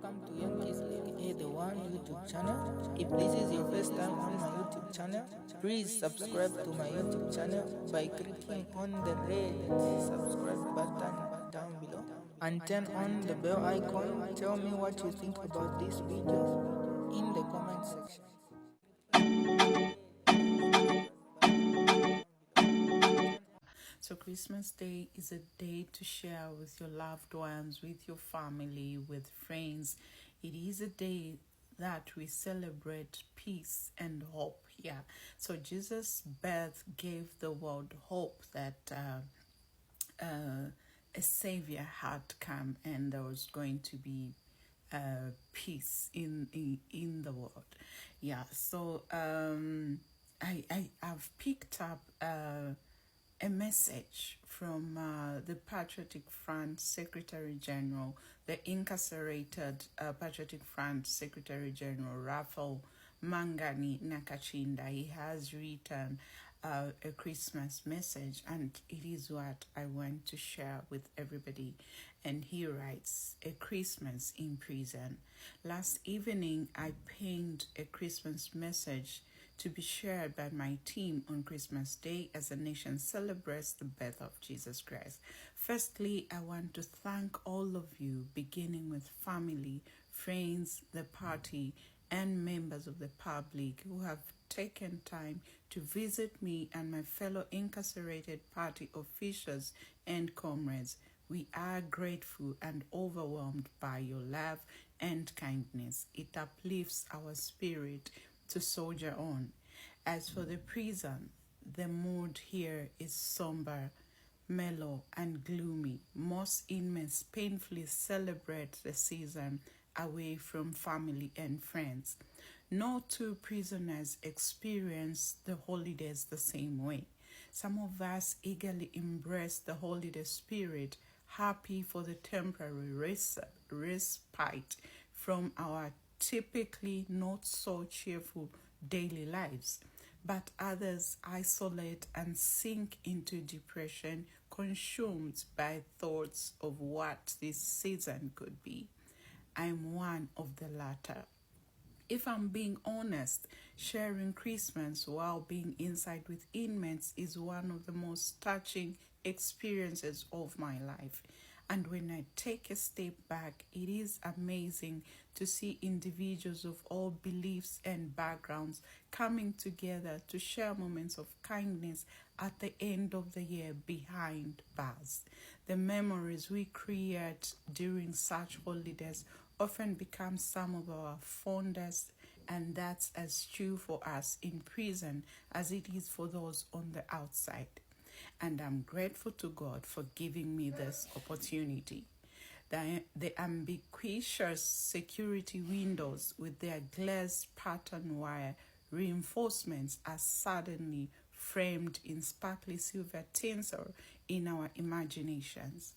welcome to Young Kizzy, the one YouTube channel. If this is your first time on my YouTube channel, please subscribe to my YouTube channel by clicking on the red subscribe button down below and turn on the bell icon. Tell me what you think about this video in the comment section. So Christmas Day is a day to share with your loved ones, with your family, with friends. It is a day that we celebrate peace and hope. Yeah. So Jesus' birth gave the world hope that a savior had come and there was going to be peace in the world. Yeah. So I've picked up a message from the Patriotic Front Secretary General, the incarcerated Patriotic Front Secretary General Raphael Mangani Nakachinda. He has written a Christmas message, and it is what I want to share with everybody. And he writes, "A Christmas in Prison. Last evening, I penned a Christmas message to be shared by my team on Christmas Day as the nation celebrates the birth of Jesus Christ. Firstly, I want to thank all of you, beginning with family, friends, the party, and members of the public who have taken time to visit me and my fellow incarcerated party officials and comrades. We are grateful and overwhelmed by your love and kindness. It uplifts our spirit to soldier on. As for the prison, the mood here is somber, mellow, and gloomy. Most inmates painfully celebrate the season away from family and friends. No two prisoners experience the holidays the same way. Some of us eagerly embrace the holiday spirit, happy for the temporary respite from our typically not so cheerful daily lives. But others isolate and sink into depression, consumed by thoughts of what this season could be. I'm one of the latter. If I'm being honest, sharing Christmas while being inside with inmates is one of the most touching experiences of my life. And when I take a step back, it is amazing to see individuals of all beliefs and backgrounds coming together to share moments of kindness at the end of the year behind bars. The memories we create during such holidays often become some of our fondest, and that's as true for us in prison as it is for those on the outside. And I'm grateful to God for giving me this opportunity. The ambiguous security windows with their glazed pattern wire reinforcements are suddenly framed in sparkly silver tinsel in our imaginations.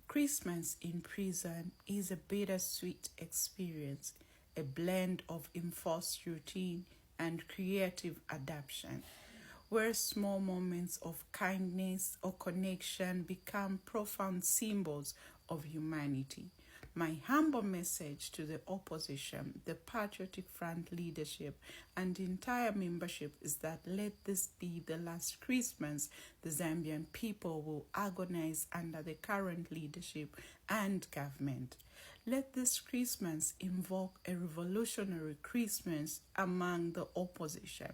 Christmas in prison is a bittersweet experience, a blend of enforced routine and creative adaptation, where small moments of kindness or connection become profound symbols of humanity. My humble message to the opposition, the Patriotic Front leadership, and the entire membership is that let this be the last Christmas the Zambian people will agonize under the current leadership and government. Let this Christmas invoke a revolutionary Christmas among the opposition,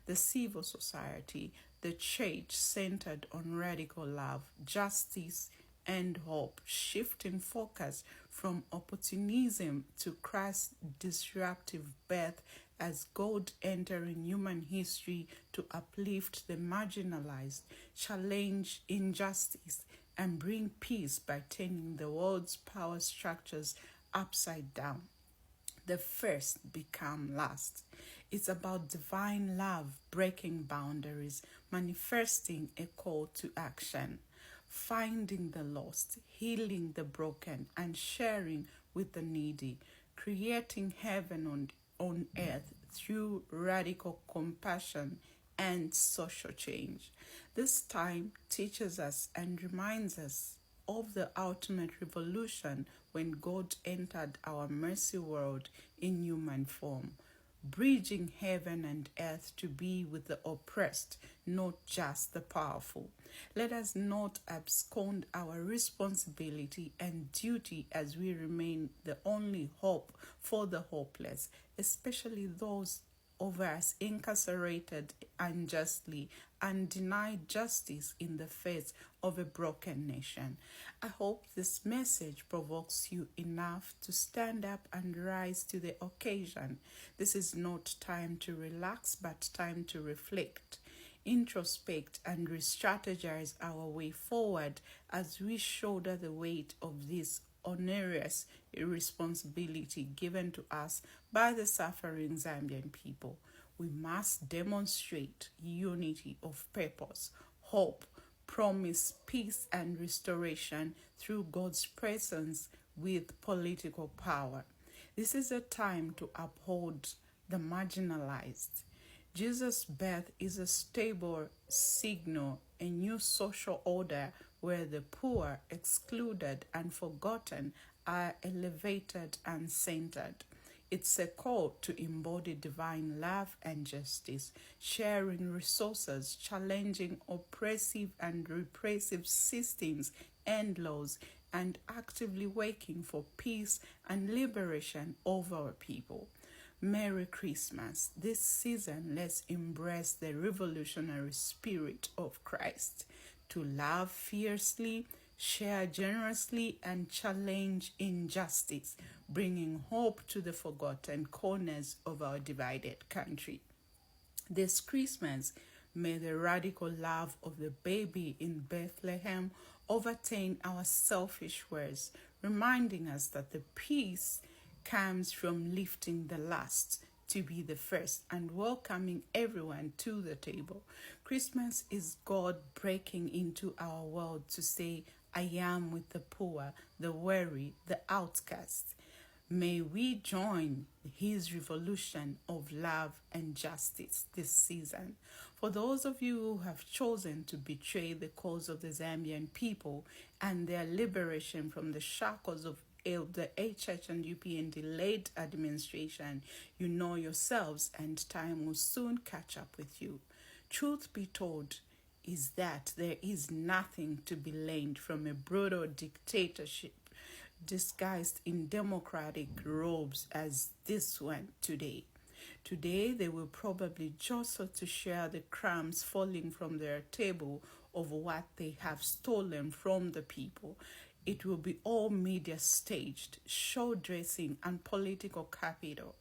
the civil society, the church centered on radical love, justice, and hope, shifting focus from opportunism to Christ's disruptive birth as God entering human history to uplift the marginalized, challenge injustice, and bring peace by turning the world's power structures upside down. The first become last. It's about divine love breaking boundaries, manifesting a call to action, finding the lost, healing the broken, and sharing with the needy, creating heaven on earth through radical compassion and social change. This time teaches us and reminds us of the ultimate revolution when God entered our mercy world in human form, bridging heaven and earth to be with the oppressed, not just the powerful. Let us not abscond our responsibility and duty as we remain the only hope for the hopeless, especially those of us incarcerated unjustly and denied justice in the face of a broken nation. I hope this message provokes you enough to stand up and rise to the occasion. This is not time to relax, but time to reflect, introspect, and re-strategize our way forward as we shoulder the weight of this onerous responsibility given to us by the suffering Zambian people. We must demonstrate unity of purpose, hope, promise, peace, and restoration through God's presence with political power. This is a time to uphold the marginalized. Jesus' birth is a stable signal, a new social order where the poor, excluded, and forgotten are elevated and centered. It's a call to embody divine love and justice, sharing resources, challenging oppressive and repressive systems and laws, and actively working for peace and liberation of our people. Merry Christmas. This season, let's embrace the revolutionary spirit of Christ to love fiercely, share generously, and challenge injustice, bringing hope to the forgotten corners of our divided country. This Christmas, may the radical love of the baby in Bethlehem overturn our selfish words, reminding us that the peace comes from lifting the last to be the first and welcoming everyone to the table. Christmas is God breaking into our world to say, I am with the poor, the weary, the outcast. May we join his revolution of love and justice this season. For those of you who have chosen to betray the cause of the Zambian people and their liberation from the shackles of the HH and UPN delayed administration, you know yourselves and time will soon catch up with you. Truth be told, is that there is nothing to be learned from a brutal dictatorship disguised in democratic robes as this one today. Today, they will probably jostle to share the crumbs falling from their table of what they have stolen from the people. It will be all media staged, show dressing, and political capital.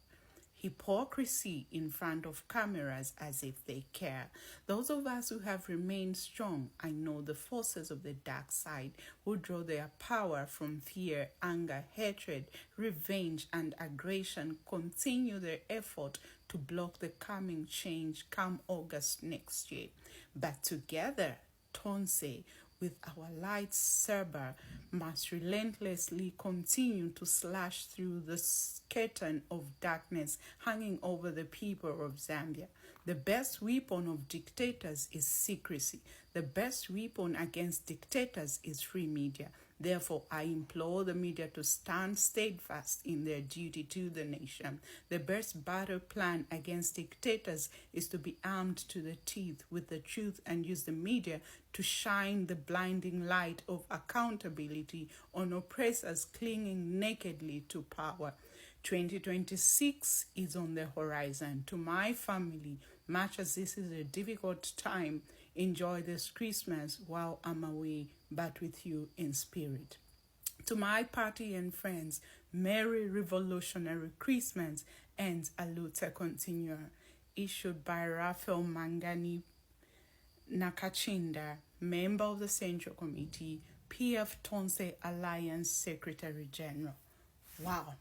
Hypocrisy in front of cameras as if they care. Those of us who have remained strong, I know the forces of the dark side who draw their power from fear, anger, hatred, revenge, and aggression continue their effort to block the coming change come August next year. But together, Tonse, with our light saber, must relentlessly continue to slash through the curtain of darkness hanging over the people of Zambia. The best weapon of dictators is secrecy. The best weapon against dictators is free media. Therefore, I implore the media to stand steadfast in their duty to the nation. The best battle plan against dictators is to be armed to the teeth with the truth and use the media to shine the blinding light of accountability on oppressors clinging nakedly to power. 2026 is on the horizon. To my family, much as this is a difficult time, enjoy this Christmas while I'm away, but with you in spirit. To my party and friends, Merry Revolutionary Christmas and Alute Continua, issued by Raphael Mangani Nakachinda, member of the Central Committee, PF Tonse Alliance Secretary General. Wow.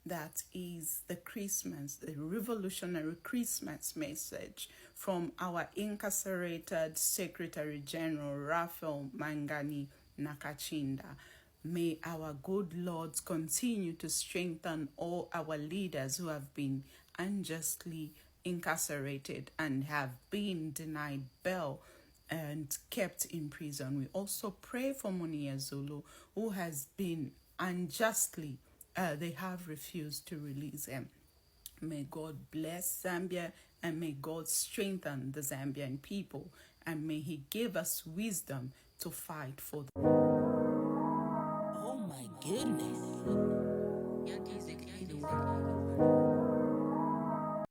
That is the Christmas, the revolutionary Christmas message from our incarcerated Secretary General Raphael Mangani Nakachinda. May our good Lords continue to strengthen all our leaders who have been unjustly incarcerated and have been denied bail and kept in prison. We also pray for Monia Zulu, who has been unjustly, they have refused to release him. May God bless Zambia, and may God strengthen the Zambian people, and may He give us wisdom to fight for them. Oh my goodness.